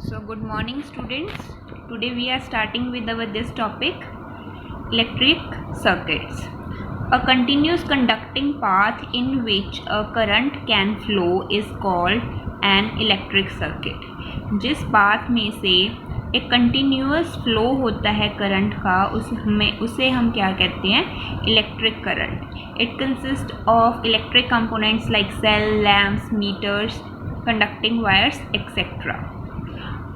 So good morning students. Today we are starting with our this topic, electric circuits. A continuous conducting path in which a current can flow is called an electric circuit. जिस path में से एक continuous flow होता है current का उसे हम क्या कहते हैं, electric current. It consist of electric components like cell, lamps, meters, conducting wires, etc.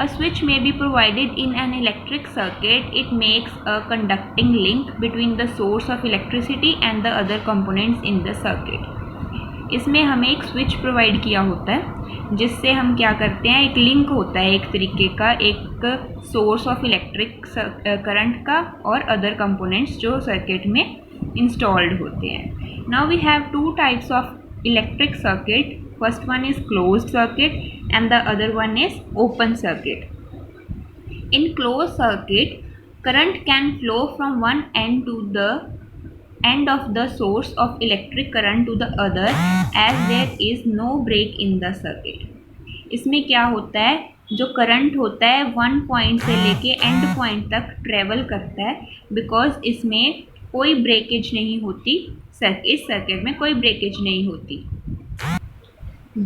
A switch may be provided in an electric circuit. It makes a conducting link between the source of electricity and the other components in the circuit. इसमें हमें एक switch provide किया होता है जिससे हम क्या करते हैं, एक लिंक होता है एक तरीके का, एक सोर्स ऑफ इलेक्ट्रिक करंट का और अदर कंपोनेंट्स जो सर्किट में इंस्टॉल्ड होते हैं. Now we have two types of electric circuit. First one is closed circuit and the other one is open circuit. In closed circuit, current can flow from one end to the end of the source of electric current to the other as there is no break in the circuit. इसमें क्या होता है, जो current होता है one point से लेके and point तक ट्रेवल करता है बिकॉज इसमें कोई ब्रेकेज नहीं होती. इस सर्किट में कोई ब्रेकेज नहीं होती.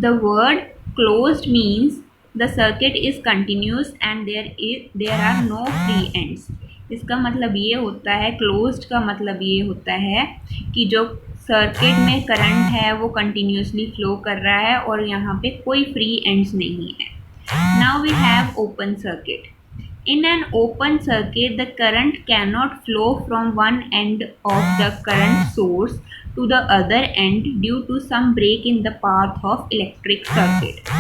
The word closed means the circuit is continuous and there are no free ends. इसका मतलब ये होता है, closed का मतलब ये होता है कि जो सर्किट में करंट है वो कंटिन्यूसली फ्लो कर रहा है और यहाँ पे कोई फ्री एंड्स नहीं है. Now we have open circuit. In an open circuit, the current cannot flow from one end of the current source to the other end due to some break in the path of electric circuit.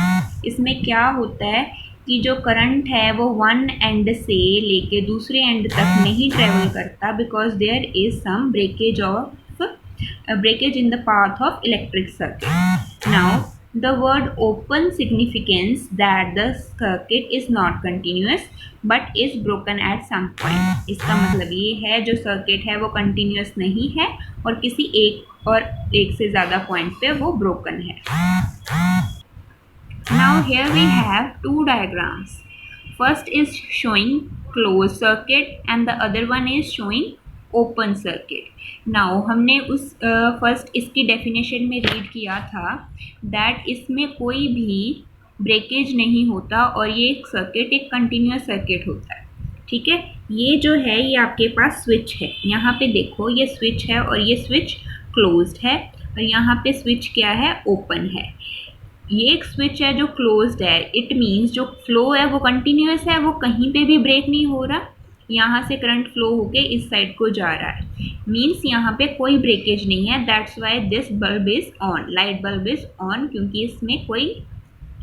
इसमें क्या होता है कि जो current है वो one and से लेके दूसरे एंड तक नहीं ट्रेवल करता because there is some breakage in the path of electric circuit. Now the word open signifies that the circuit is not continuous but is broken at some point. इसका मतलब ये है जो सर्किट है वो कंटिन्यूस नहीं है और किसी एक से ज़्यादा पॉइंट पे वो ब्रोकन है. Now here we have two diagrams. First is showing closed circuit and the other one is showing open circuit. Now हमने उस फर्स्ट इसकी डेफिनेशन में रीड किया था दैट इसमें कोई भी ब्रेकेज नहीं होता और ये एक सर्किट एक कंटिन्यूस सर्किट होता है. ठीक है, ये जो है ये आपके पास स्विच है. यहाँ पे देखो ये स्विच है और ये स्विच क्लोज्ड है और यहाँ पे स्विच क्या है, ओपन है. ये एक स्विच है जो क्लोज्ड है. इट मीन्स जो फ्लो है वो कंटिन्यूस है, वो कहीं पे भी ब्रेक नहीं हो रहा. यहाँ से करंट फ्लो होके इस साइड को जा रहा है. मीन्स यहाँ पे कोई ब्रेकेज नहीं है. That's why this bulb is on, light bulb is on, क्योंकि इसमें कोई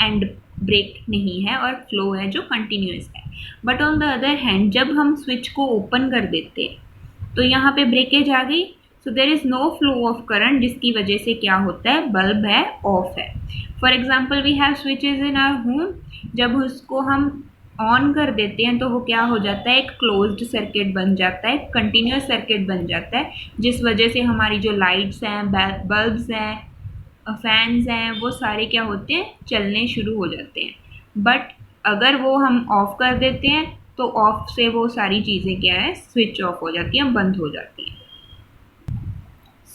एंड ब्रेक नहीं है और फ्लो है जो कंटिन्यूस है. But on the other hand जब हम स्विच को ओपन कर देते हैं तो यहाँ पे ब्रेकेज आ गई. So there is no flow of current जिसकी वजह से क्या होता है, बल्ब है ऑफ है. For example we have switches in our home. जब उसको हम ऑन कर देते हैं तो वो क्या हो जाता है, एक क्लोज्ड सर्किट बन जाता है, कंटिन्यूस सर्किट बन जाता है, जिस वजह से हमारी जो लाइट्स हैं, बल्ब्स हैं, फैंस हैं, वो सारे क्या होते हैं, चलने शुरू हो जाते हैं. बट अगर वो हम ऑफ कर देते हैं तो ऑफ से वो सारी चीज़ें क्या है, स्विच ऑफ हो जाती हैं, बंद हो जाती हैं.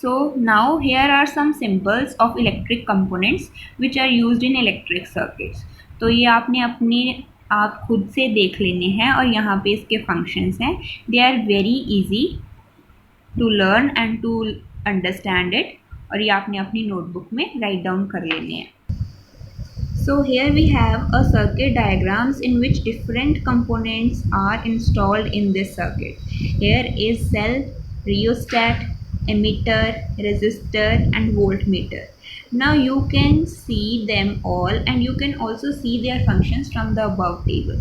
So now here are some symbols of electric components which are used in electric circuits. तो ये आप खुद से देख लेने हैं और यहाँ पे इसके फंक्शंस हैं. They are very easy to learn and to understand it और ये आपने अपनी नोटबुक में राइट डाउन कर लेने हैं. So here we have a circuit diagrams in which different components are installed in this circuit. Here is cell, rheostat, emitter, resistor and voltmeter. Now you can see them all and you can also see their functions from the above table.